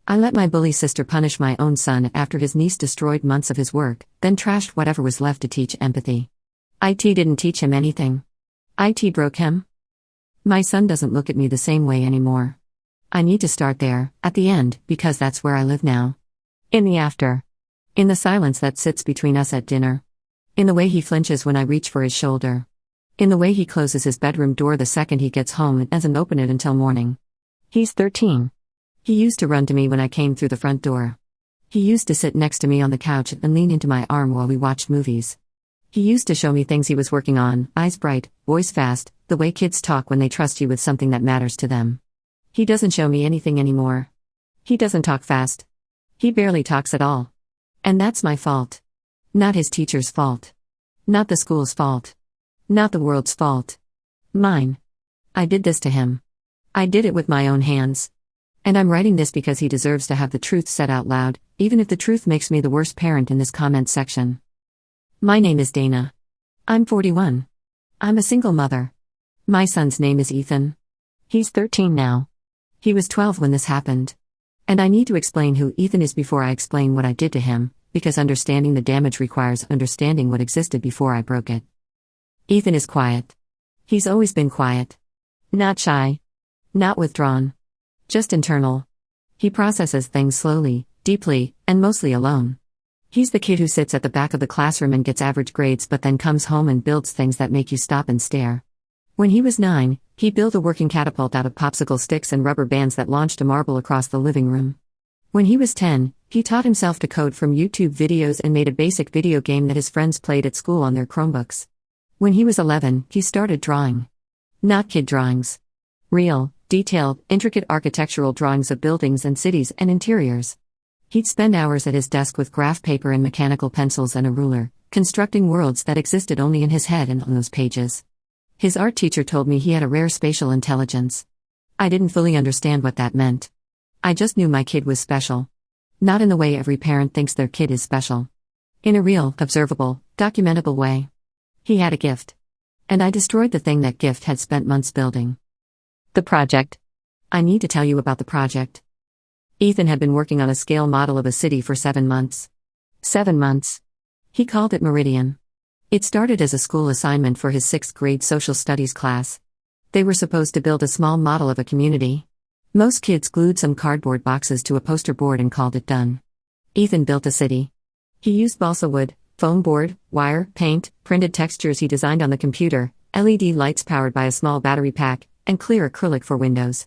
I let my bully sister punish my own son after his niece destroyed months of his work, then trashed whatever was left to teach empathy. IT didn't teach him anything. IT broke him. My son doesn't look at me the same way anymore. I need to start there, at the end, because that's where I live now. In the after. In the silence that sits between us at dinner. In the way he flinches when I reach for his shoulder. In the way he closes his bedroom door the second he gets home and doesn't open it until morning. He's 13. He used to run to me when I came through the front door. He used to sit next to me on the couch and lean into my arm while we watched movies. He used to show me things he was working on, eyes bright, voice fast, the way kids talk when they trust you with something that matters to them. He doesn't show me anything anymore. He doesn't talk fast. He barely talks at all. And that's my fault. Not his teacher's fault. Not the school's fault. Not the world's fault. Mine. I did this to him. I did it with my own hands. And I'm writing this because he deserves to have the truth said out loud, even if the truth makes me the worst parent in this comment section. My name is Dana. I'm 41. I'm a single mother. My son's name is Ethan. He's 13 now. He was 12 when this happened. And I need to explain who Ethan is before I explain what I did to him, because understanding the damage requires understanding what existed before I broke it. Ethan is quiet. He's always been quiet. Not shy. Not withdrawn. Just internal. He processes things slowly, deeply, and mostly alone. He's the kid who sits at the back of the classroom and gets average grades but then comes home and builds things that make you stop and stare. When he was 9, he built a working catapult out of popsicle sticks and rubber bands that launched a marble across the living room. When he was 10, he taught himself to code from YouTube videos and made a basic video game that his friends played at school on their Chromebooks. When he was 11, he started drawing. Not kid drawings. Real, detailed, intricate architectural drawings of buildings and cities and interiors. He'd spend hours at his desk with graph paper and mechanical pencils and a ruler, constructing worlds that existed only in his head and on those pages. His art teacher told me he had a rare spatial intelligence. I didn't fully understand what that meant. I just knew my kid was special. Not in the way every parent thinks their kid is special. In a real, observable, documentable way. He had a gift. And I destroyed the thing that gift had spent months building. The project. I need to tell you about the project. Ethan had been working on a scale model of a city for 7 months. 7 months. He called it Meridian. It started as a school assignment for his 6th grade social studies class. They were supposed to build a small model of a community. Most kids glued some cardboard boxes to a poster board and called it done. Ethan built a city. He used balsa wood, foam board, wire, paint, printed textures he designed on the computer, LED lights powered by a small battery pack, and clear acrylic for windows.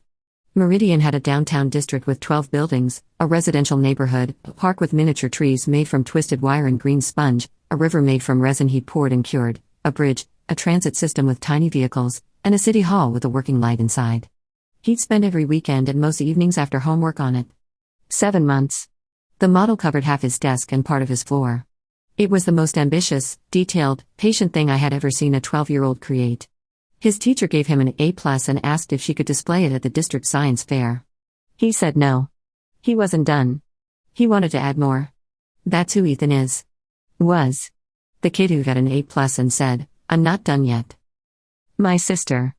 Meridian had a downtown district with 12 buildings, a residential neighborhood, a park with miniature trees made from twisted wire and green sponge, a river made from resin he'd poured and cured, a bridge, a transit system with tiny vehicles, and a city hall with a working light inside. He'd spend every weekend and most evenings after homework on it. 7 months. The model covered half his desk and part of his floor. It was the most ambitious, detailed, patient thing I had ever seen a 12-year-old create. His teacher gave him an A+ and asked if she could display it at the district science fair. He said no. He wasn't done. He wanted to add more. That's who Ethan is. Was. The kid who got an A+ and said, "I'm not done yet." My sister.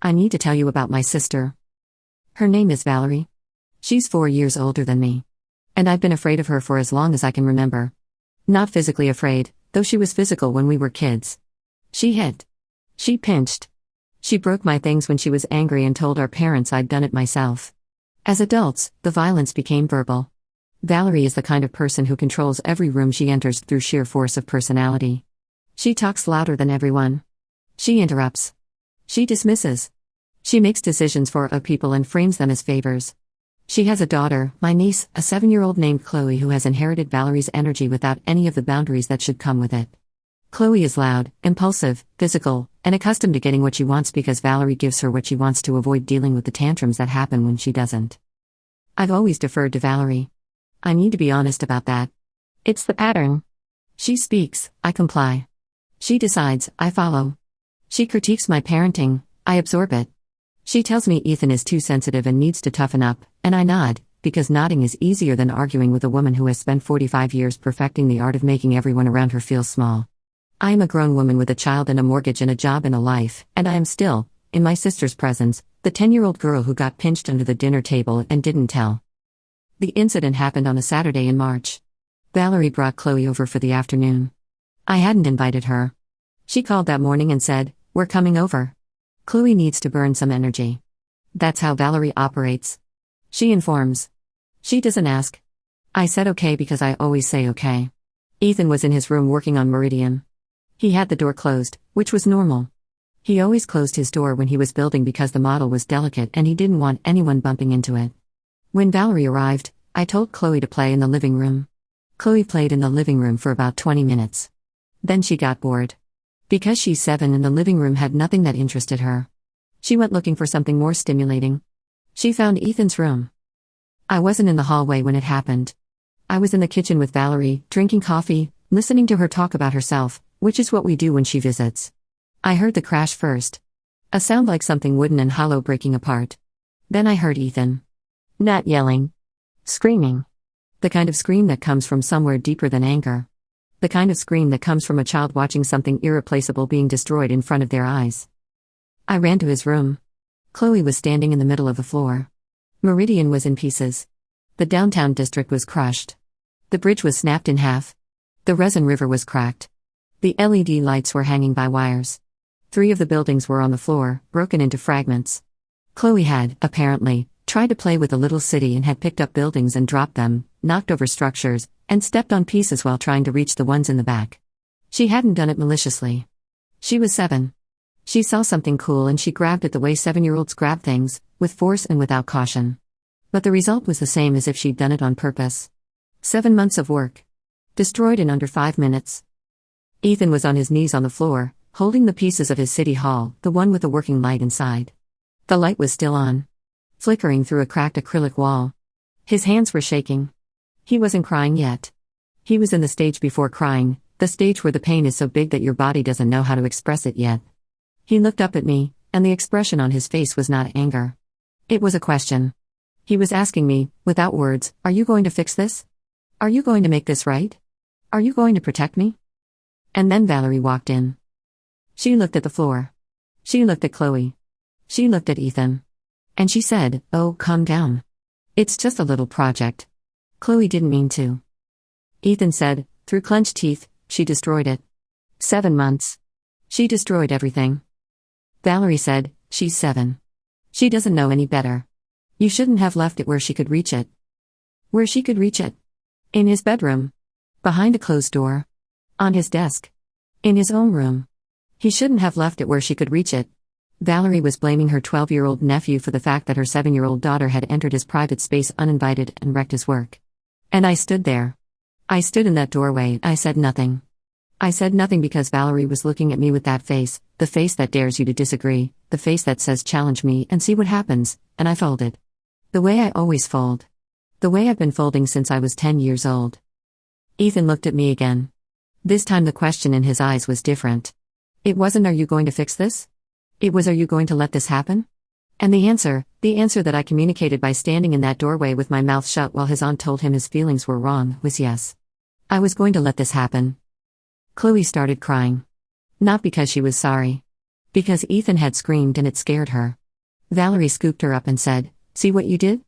I need to tell you about my sister. Her name is Valerie. She's 4 years older than me. And I've been afraid of her for as long as I can remember. Not physically afraid, though she was physical when we were kids. She hit. She pinched. She broke my things when she was angry and told our parents I'd done it myself. As adults, the violence became verbal. Valerie is the kind of person who controls every room she enters through sheer force of personality. She talks louder than everyone. She interrupts. She dismisses. She makes decisions for other people and frames them as favors. She has a daughter, my niece, a 7-year-old named Chloe who has inherited Valerie's energy without any of the boundaries that should come with it. Chloe is loud, impulsive, physical, and accustomed to getting what she wants because Valerie gives her what she wants to avoid dealing with the tantrums that happen when she doesn't. I've always deferred to Valerie. I need to be honest about that. It's the pattern. She speaks, I comply. She decides, I follow. She critiques my parenting, I absorb it. She tells me Ethan is too sensitive and needs to toughen up, and I nod, because nodding is easier than arguing with a woman who has spent 45 years perfecting the art of making everyone around her feel small. I am a grown woman with a child and a mortgage and a job and a life, and I am still, in my sister's presence, the 10-year-old girl who got pinched under the dinner table and didn't tell. The incident happened on a Saturday in March. Valerie brought Chloe over for the afternoon. I hadn't invited her. She called that morning and said, "We're coming over. Chloe needs to burn some energy." That's how Valerie operates. She informs. She doesn't ask. I said okay because I always say okay. Ethan was in his room working on Meridian. He had the door closed, which was normal. He always closed his door when he was building because the model was delicate and he didn't want anyone bumping into it. When Valerie arrived, I told Chloe to play in the living room. Chloe played in the living room for about 20 minutes. Then she got bored. Because she's 7 and the living room had nothing that interested her. She went looking for something more stimulating. She found Ethan's room. I wasn't in the hallway when it happened. I was in the kitchen with Valerie, drinking coffee, listening to her talk about herself, which is what we do when she visits. I heard the crash first. A sound like something wooden and hollow breaking apart. Then I heard Ethan. Not yelling. Screaming. The kind of scream that comes from somewhere deeper than anger. The kind of scream that comes from a child watching something irreplaceable being destroyed in front of their eyes. I ran to his room. Chloe was standing in the middle of the floor. Meridian was in pieces. The downtown district was crushed. The bridge was snapped in half. The resin river was cracked. The LED lights were hanging by wires. 3 of the buildings were on the floor, broken into fragments. Chloe had, apparently, tried to play with a little city and had picked up buildings and dropped them, knocked over structures, and stepped on pieces while trying to reach the ones in the back. She hadn't done it maliciously. She was 7. She saw something cool and she grabbed it the way 7-year-olds grab things, with force and without caution. But the result was the same as if she'd done it on purpose. 7 months of work. Destroyed in under 5 minutes. Ethan was on his knees on the floor, holding the pieces of his city hall, the one with the working light inside. The light was still on. Flickering through a cracked acrylic wall. His hands were shaking. He wasn't crying yet. He was in the stage before crying, the stage where the pain is so big that your body doesn't know how to express it yet. He looked up at me, and the expression on his face was not anger. It was a question. He was asking me, without words, "Are you going to fix this? Are you going to make this right? Are you going to protect me?" And then Valerie walked in. She looked at the floor. She looked at Chloe. She looked at Ethan. And she said, "Oh, calm down. It's just a little project." Chloe didn't mean to. Ethan said, through clenched teeth, "She destroyed it. 7 months. She destroyed everything." Valerie said, "She's 7. She doesn't know any better. You shouldn't have left it where she could reach it." Where she could reach it? In his bedroom. Behind a closed door. On his desk. In his own room. He shouldn't have left it where she could reach it. Valerie was blaming her 12-year-old nephew for the fact that her 7-year-old daughter had entered his private space uninvited and wrecked his work. And I stood there. I stood in that doorway, I said nothing. I said nothing because Valerie was looking at me with that face, the face that dares you to disagree, the face that says challenge me and see what happens, and I folded. The way I always fold. The way I've been folding since I was 10 years old. Ethan looked at me again. This time the question in his eyes was different. It wasn't, "Are you going to fix this?" It was, "Are you going to let this happen?" And the answer that I communicated by standing in that doorway with my mouth shut while his aunt told him his feelings were wrong, was yes. I was going to let this happen. Chloe started crying. Not because she was sorry. Because Ethan had screamed and it scared her. Valerie scooped her up and said, "See what you did?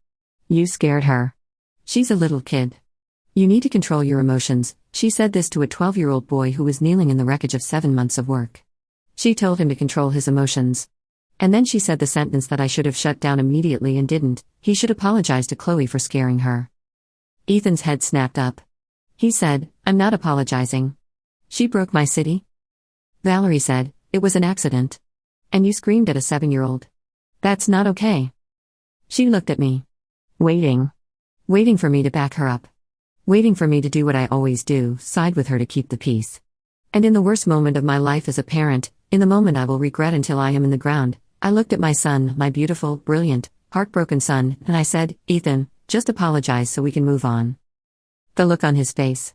You scared her. She's a little kid. You need to control your emotions." She said this to a 12-year-old boy who was kneeling in the wreckage of 7 months of work. She told him to control his emotions. And then she said the sentence that I should have shut down immediately and didn't. He should apologize to Chloe for scaring her. Ethan's head snapped up. He said, "I'm not apologizing. She broke my city." Valerie said, "It was an accident. And you screamed at a 7-year-old. That's not okay." She looked at me. Waiting. Waiting for me to back her up. Waiting for me to do what I always do, side with her to keep the peace. And in the worst moment of my life as a parent, in the moment I will regret until I am in the ground, I looked at my son, my beautiful, brilliant, heartbroken son, and I said, "Ethan, just apologize so we can move on." The look on his face.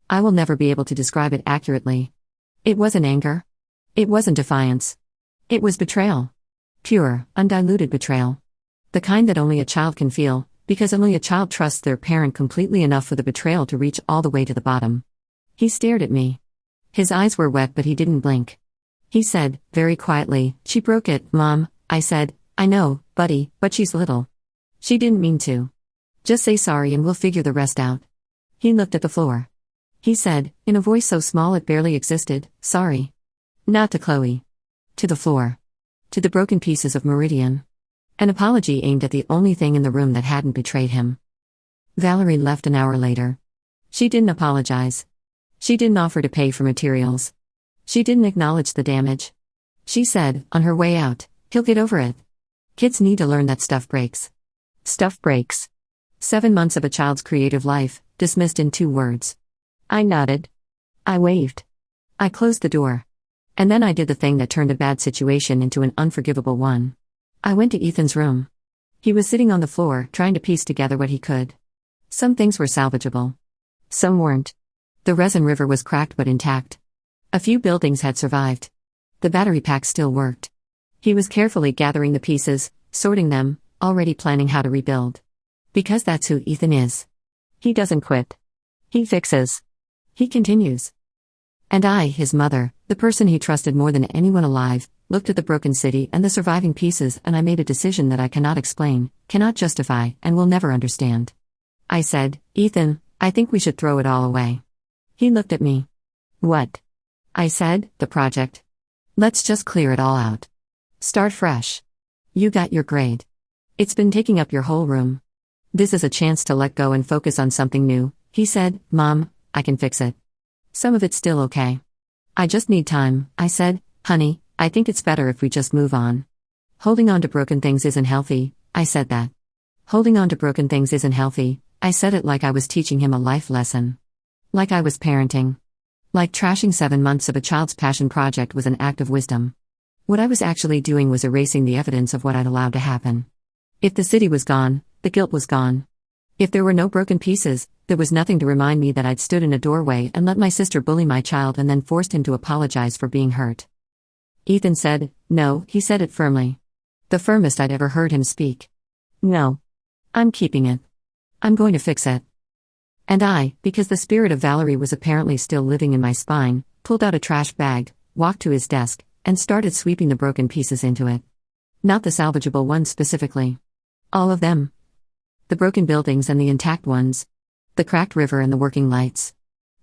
I will never be able to describe it accurately. It wasn't anger. It wasn't defiance. It was betrayal. Pure, undiluted betrayal. The kind that only a child can feel, because only a child trusts their parent completely enough for the betrayal to reach all the way to the bottom. He stared at me. His eyes were wet but he didn't blink. He said, very quietly, "She broke it, Mom." I said, "I know, buddy, but she's little. She didn't mean to. Just say sorry and we'll figure the rest out. He looked at the floor. He said, in a voice so small it barely existed, sorry. Not to Chloe. To the floor. To the broken pieces of Meridian. An apology aimed at the only thing in the room that hadn't betrayed him. Valerie left an hour later. She didn't apologize. She didn't offer to pay for materials. She didn't acknowledge the damage. She said, on her way out, he'll get over it. Kids need to learn that stuff breaks. Stuff breaks. 7 months of a child's creative life, dismissed in 2 words. I nodded. I waved. I closed the door. And then I did the thing that turned a bad situation into an unforgivable one. I went to Ethan's room. He was sitting on the floor, trying to piece together what he could. Some things were salvageable. Some weren't. The resin river was cracked but intact. A few buildings had survived. The battery pack still worked. He was carefully gathering the pieces, sorting them, already planning how to rebuild. Because that's who Ethan is. He doesn't quit. He fixes. He continues. And I, his mother, the person he trusted more than anyone alive, looked at the broken city and the surviving pieces, and I made a decision that I cannot explain, cannot justify, and will never understand. I said, Ethan, I think we should throw it all away. He looked at me. What? I said, the project. Let's just clear it all out. Start fresh. You got your grade. It's been taking up your whole room. This is a chance to let go and focus on something new, he said. Mom, I can fix it. Some of it's still okay. I just need time, I said. Honey, I think it's better if we just move on. Holding on to broken things isn't healthy, I said that. Holding on to broken things isn't healthy, I said it like I was teaching him a life lesson. Like I was parenting. Like trashing 7 months of a child's passion project was an act of wisdom. What I was actually doing was erasing the evidence of what I'd allowed to happen. If the city was gone, the guilt was gone. If there were no broken pieces, there was nothing to remind me that I'd stood in a doorway and let my sister bully my child and then forced him to apologize for being hurt. Ethan said, no, he said it firmly. The firmest I'd ever heard him speak. No. I'm keeping it. I'm going to fix it. And I, because the spirit of Valerie was apparently still living in my spine, pulled out a trash bag, walked to his desk, and started sweeping the broken pieces into it. Not the salvageable ones specifically. All of them. The broken buildings and the intact ones. The cracked river and the working lights.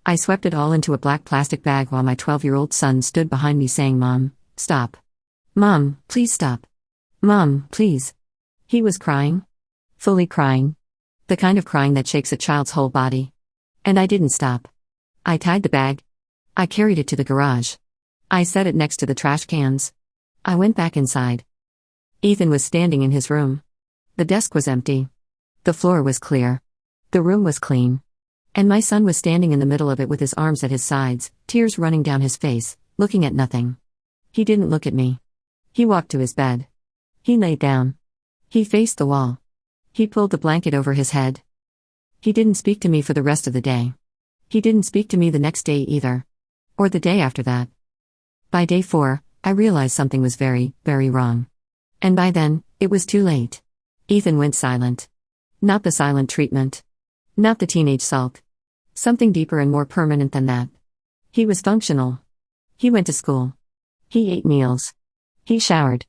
I swept it all into a black plastic bag while my 12-year-old son stood behind me saying, Mom, stop. Mom, please stop. Mom, please. He was crying. Fully crying. The kind of crying that shakes a child's whole body. And I didn't stop. I tied the bag. I carried it to the garage. I set it next to the trash cans. I went back inside. Ethan was standing in his room. The desk was empty. The floor was clear. The room was clean. And my son was standing in the middle of it with his arms at his sides, tears running down his face, looking at nothing. He didn't look at me. He walked to his bed. He lay down. He faced the wall. He pulled the blanket over his head. He didn't speak to me for the rest of the day. He didn't speak to me the next day either. Or the day after that. By day 4, I realized something was very, very wrong. And by then, it was too late. Ethan went silent. Not the silent treatment. Not the teenage sulk. Something deeper and more permanent than that. He was functional. He went to school. He ate meals. He showered.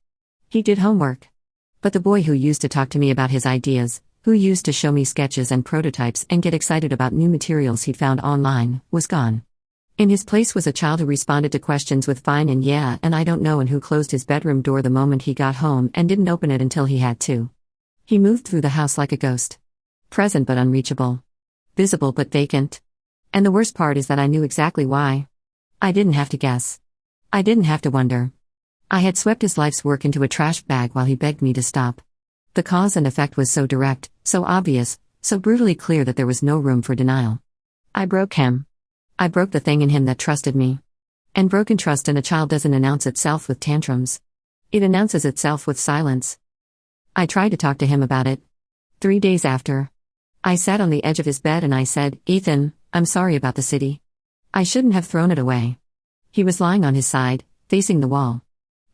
He did homework. But the boy who used to talk to me about his ideas, who used to show me sketches and prototypes and get excited about new materials he'd found online, was gone. In his place was a child who responded to questions with fine and yeah and I don't know, and who closed his bedroom door the moment he got home and didn't open it until he had to. He moved through the house like a ghost. Present but unreachable. Visible but vacant. And the worst part is that I knew exactly why. I didn't have to guess. I didn't have to wonder. I had swept his life's work into a trash bag while he begged me to stop. The cause and effect was so direct, so obvious, so brutally clear that there was no room for denial. I broke him. I broke the thing in him that trusted me. And broken trust in a child doesn't announce itself with tantrums. It announces itself with silence. I tried to talk to him about it. 3 days after. I sat on the edge of his bed and I said, Ethan, I'm sorry about the city. I shouldn't have thrown it away. He was lying on his side, facing the wall.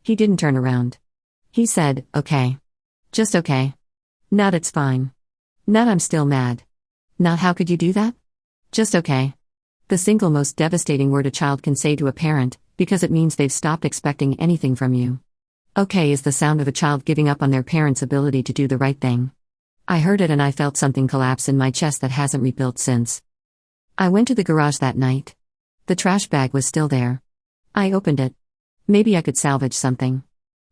He didn't turn around. He said, okay. Just okay. Not it's fine. Not I'm still mad. Not how could you do that? Just okay. The single most devastating word a child can say to a parent, because it means they've stopped expecting anything from you. Okay is the sound of a child giving up on their parent's ability to do the right thing. I heard it and I felt something collapse in my chest that hasn't rebuilt since. I went to the garage that night. The trash bag was still there. I opened it. Maybe I could salvage something.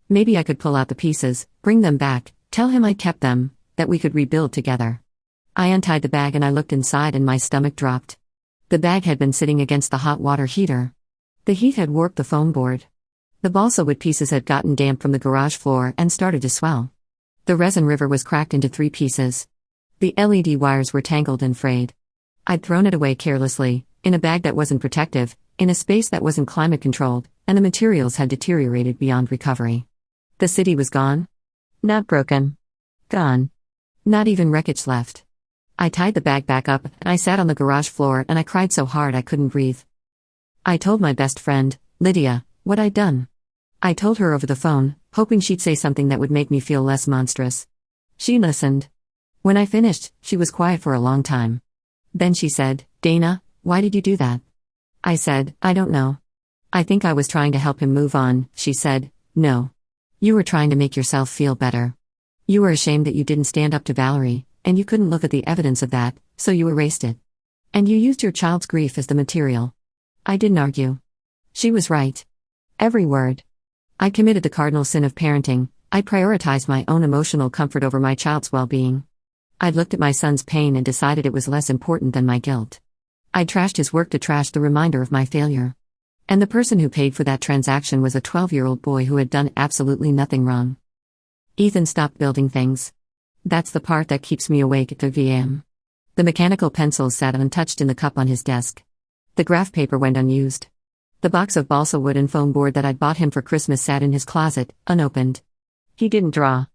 Maybe I could pull out the pieces, bring them back, tell him I'd kept them, that we could rebuild together. I untied the bag and I looked inside and my stomach dropped. The bag had been sitting against the hot water heater. The heat had warped the foam board. The balsa wood pieces had gotten damp from the garage floor and started to swell. The resin river was cracked into 3 pieces. The LED wires were tangled and frayed. I'd thrown it away carelessly, in a bag that wasn't protective, in a space that wasn't climate-controlled, and the materials had deteriorated beyond recovery. The city was gone. Not broken. Gone. Not even wreckage left. I tied the bag back up, and I sat on the garage floor and I cried so hard I couldn't breathe. I told my best friend, Lydia, what I'd done. I told her over the phone, hoping she'd say something that would make me feel less monstrous. She listened. When I finished, she was quiet for a long time. Then she said, Dana, why did you do that? I said, I don't know. I think I was trying to help him move on, she said, no. You were trying to make yourself feel better. You were ashamed that you didn't stand up to Valerie, and you couldn't look at the evidence of that, so you erased it. And you used your child's grief as the material. I didn't argue. She was right. Every word. I committed the cardinal sin of parenting. I prioritized my own emotional comfort over my child's well-being. I'd looked at my son's pain and decided it was less important than my guilt. I trashed his work to trash the reminder of my failure. And the person who paid for that transaction was a 12-year-old boy who had done absolutely nothing wrong. Ethan stopped building things. That's the part that keeps me awake at 3 a.m. The mechanical pencils sat untouched in the cup on his desk. The graph paper went unused. The box of balsa wood and foam board that I'd bought him for Christmas sat in his closet, unopened. He didn't draw.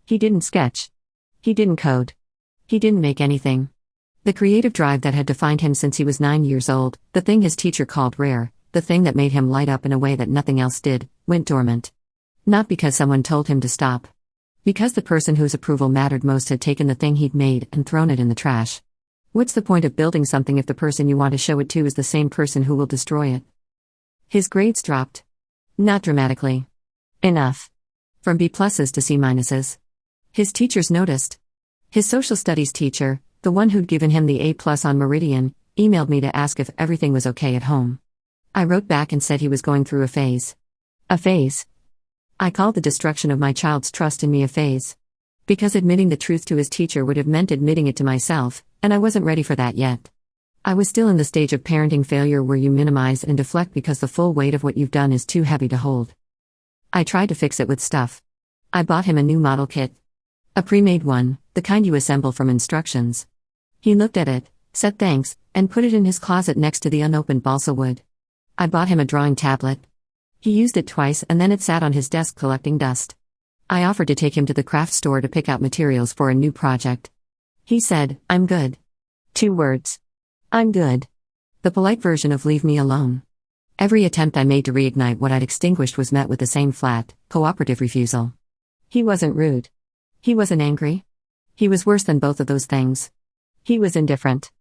He didn't sketch. He didn't code. He didn't make anything. The creative drive that had defined him since he was 9 years old, the thing his teacher called rare, the thing that made him light up in a way that nothing else did, went dormant. Not because someone told him to stop. Because the person whose approval mattered most had taken the thing he'd made and thrown it in the trash. What's the point of building something if the person you want to show it to is the same person who will destroy it? His grades dropped. Not dramatically. Enough. From B+ to C-. His teachers noticed. His social studies teacher, the one who'd given him the A+ on Meridian, emailed me to ask if everything was okay at home. I wrote back and said he was going through a phase. A phase. I called the destruction of my child's trust in me a phase. Because admitting the truth to his teacher would have meant admitting it to myself, and I wasn't ready for that yet. I was still in the stage of parenting failure where you minimize and deflect because the full weight of what you've done is too heavy to hold. I tried to fix it with stuff. I bought him a new model kit. A pre-made one, the kind you assemble from instructions. He looked at it, said thanks, and put it in his closet next to the unopened balsa wood. I bought him a drawing tablet. He used it twice and then it sat on his desk collecting dust. I offered to take him to the craft store to pick out materials for a new project. He said, I'm good. 2 words. I'm good. The polite version of leave me alone. Every attempt I made to reignite what I'd extinguished was met with the same flat, cooperative refusal. He wasn't rude. He wasn't angry. He was worse than both of those things. He was indifferent.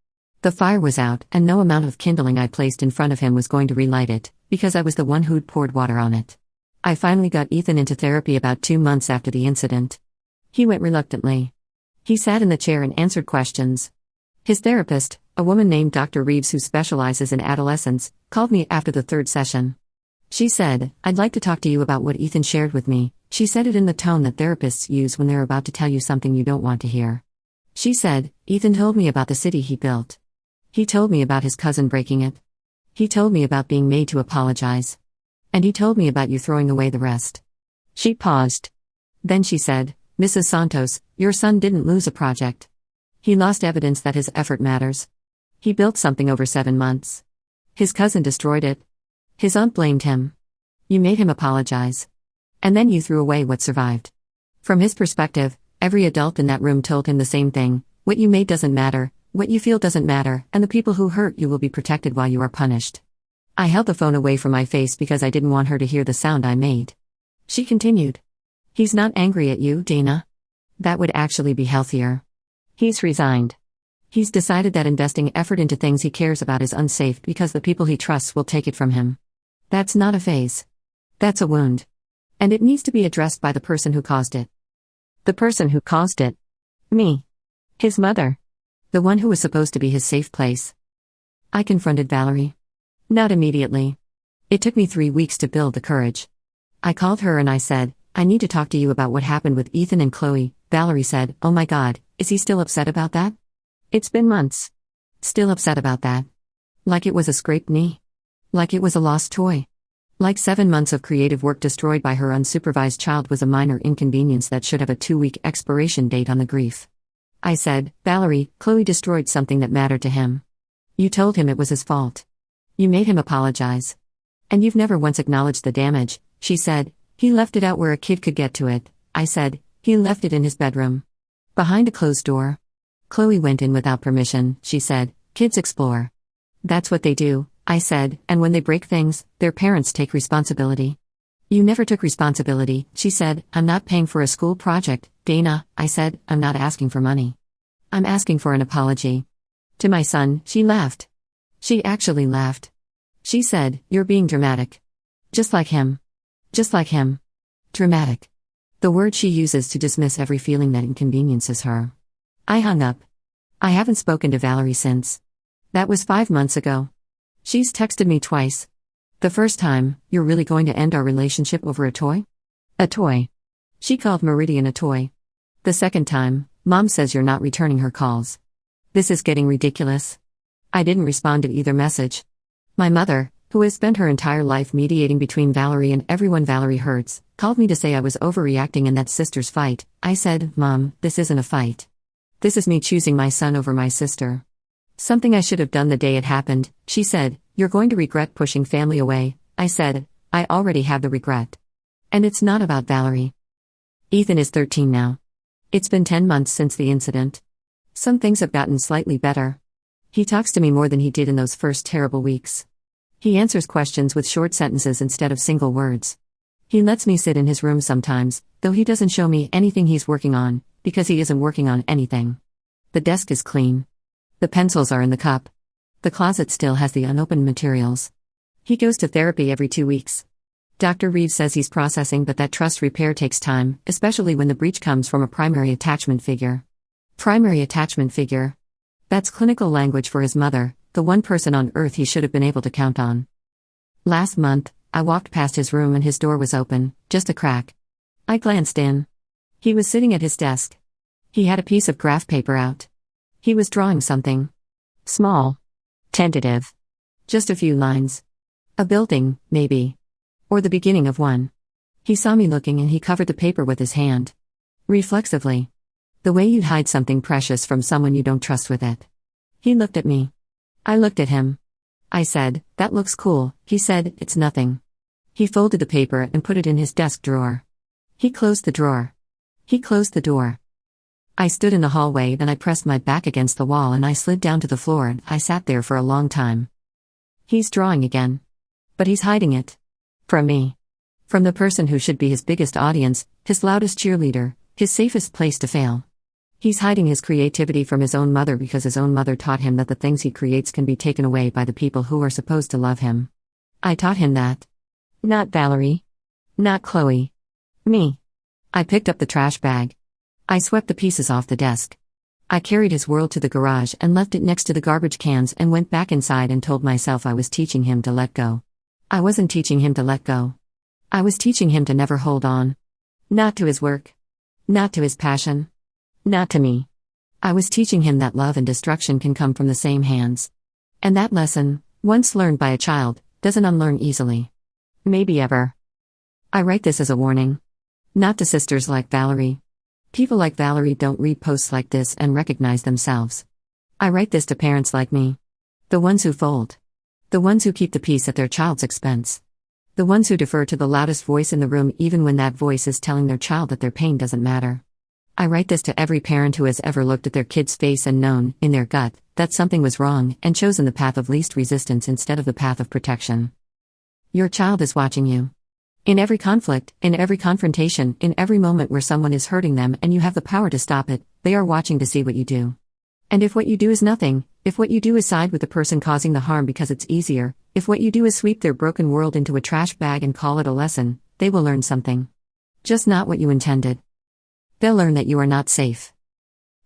The fire was out, and no amount of kindling I placed in front of him was going to relight it, because I was the one who'd poured water on it. I finally got Ethan into therapy about 2 months after the incident. He went reluctantly. He sat in the chair and answered questions. His therapist, a woman named Dr. Reeves who specializes in adolescence, called me after the 3rd session. She said, I'd like to talk to you about what Ethan shared with me. She said it in the tone that therapists use when they're about to tell you something you don't want to hear. She said, Ethan told me about the city he built. He told me about his cousin breaking it. He told me about being made to apologize. And he told me about you throwing away the rest. She paused. Then she said, Mrs. Santos, your son didn't lose a project. He lost evidence that his effort matters. He built something over 7 months. His cousin destroyed it. His aunt blamed him. You made him apologize. And then you threw away what survived. From his perspective, every adult in that room told him the same thing: what you made doesn't matter, what you feel doesn't matter, and the people who hurt you will be protected while you are punished. I held the phone away from my face because I didn't want her to hear the sound I made. She continued. He's not angry at you, Dana. That would actually be healthier. He's resigned. He's decided that investing effort into things he cares about is unsafe because the people he trusts will take it from him. That's not a phase. That's a wound. And it needs to be addressed by the person who caused it. The person who caused it. Me. His mother. The one who was supposed to be his safe place. I confronted Valerie. Not immediately. It took me 3 weeks to build the courage. I called her and I said, I need to talk to you about what happened with Ethan and Chloe. Valerie said, oh my God, is he still upset about that? It's been months. Still upset about that. Like it was a scraped knee. Like it was a lost toy. Like 7 months of creative work destroyed by her unsupervised child was a minor inconvenience that should have a 2-week expiration date on the grief. I said, Valerie, Chloe destroyed something that mattered to him. You told him it was his fault. You made him apologize. And you've never once acknowledged the damage, she said. He left it out where a kid could get to it. I said, he left it in his bedroom. Behind a closed door. Chloe went in without permission, she said. Kids explore. That's what they do, I said, and when they break things, their parents take responsibility. You never took responsibility, she said. I'm not paying for a school project, Dana, I said. I'm not asking for money. I'm asking for an apology. To my son, she laughed. She actually laughed. She said, you're being dramatic. Just like him. Just like him. Dramatic. The word she uses to dismiss every feeling that inconveniences her. I hung up. I haven't spoken to Valerie since. That was 5 months ago. She's texted me twice. The first time, you're really going to end our relationship over a toy? A toy. She called Meridian a toy. The second time, Mom says you're not returning her calls. This is getting ridiculous. I didn't respond to either message. My mother, who has spent her entire life mediating between Valerie and everyone Valerie hurts, called me to say I was overreacting in that sister's fight. I said, Mom, this isn't a fight. This is me choosing my son over my sister. Something I should have done the day it happened, she said. You're going to regret pushing family away. I said, I already have the regret. And it's not about Valerie. Ethan is 13 now. It's been 10 months since the incident. Some things have gotten slightly better. He talks to me more than he did in those first terrible weeks. He answers questions with short sentences instead of single words. He lets me sit in his room sometimes, though he doesn't show me anything he's working on, because he isn't working on anything. The desk is clean. The pencils are in the cup. The closet still has the unopened materials. He goes to therapy every 2 weeks. Dr. Reeves says he's processing, but that trust repair takes time, especially when the breach comes from a primary attachment figure. Primary attachment figure. That's clinical language for his mother, the one person on earth he should have been able to count on. Last month, I walked past his room and his door was open, just a crack. I glanced in. He was sitting at his desk. He had a piece of graph paper out. He was drawing something. Small. Tentative. Just a few lines. A building, maybe. Or the beginning of one. He saw me looking and he covered the paper with his hand. Reflexively. The way you'd hide something precious from someone you don't trust with it. He looked at me. I looked at him. I said, that looks cool. He said, it's nothing. He folded the paper and put it in his desk drawer. He closed the drawer. He closed the door. I stood in the hallway and I pressed my back against the wall and I slid down to the floor and I sat there for a long time. He's drawing again. But he's hiding it. From me. From the person who should be his biggest audience, his loudest cheerleader, his safest place to fail. He's hiding his creativity from his own mother because his own mother taught him that the things he creates can be taken away by the people who are supposed to love him. I taught him that. Not Valerie. Not Chloe. Me. I picked up the trash bag. I swept the pieces off the desk. I carried his world to the garage and left it next to the garbage cans and went back inside and told myself I was teaching him to let go. I wasn't teaching him to let go. I was teaching him to never hold on. Not to his work. Not to his passion. Not to me. I was teaching him that love and destruction can come from the same hands. And that lesson, once learned by a child, doesn't unlearn easily. Maybe ever. I write this as a warning. Not to sisters like Valerie. People like Valerie don't read posts like this and recognize themselves. I write this to parents like me. The ones who fold. The ones who keep the peace at their child's expense. The ones who defer to the loudest voice in the room even when that voice is telling their child that their pain doesn't matter. I write this to every parent who has ever looked at their kid's face and known, in their gut, that something was wrong and chosen the path of least resistance instead of the path of protection. Your child is watching you. In every conflict, in every confrontation, in every moment where someone is hurting them and you have the power to stop it, they are watching to see what you do. And if what you do is nothing, if what you do is side with the person causing the harm because it's easier, if what you do is sweep their broken world into a trash bag and call it a lesson, they will learn something. Just not what you intended. They'll learn that you are not safe.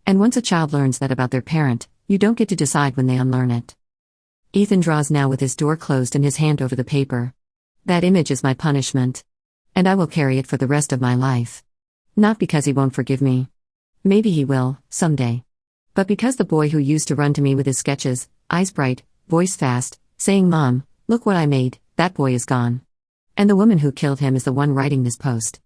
And once a child learns that about their parent, you don't get to decide when they unlearn it. Ethan draws now with his door closed and his hand over the paper. That image is my punishment. And I will carry it for the rest of my life. Not because he won't forgive me. Maybe he will, someday. But because the boy who used to run to me with his sketches, eyes bright, voice fast, saying, "Mom, look what I made," that boy is gone. And the woman who killed him is the one writing this post.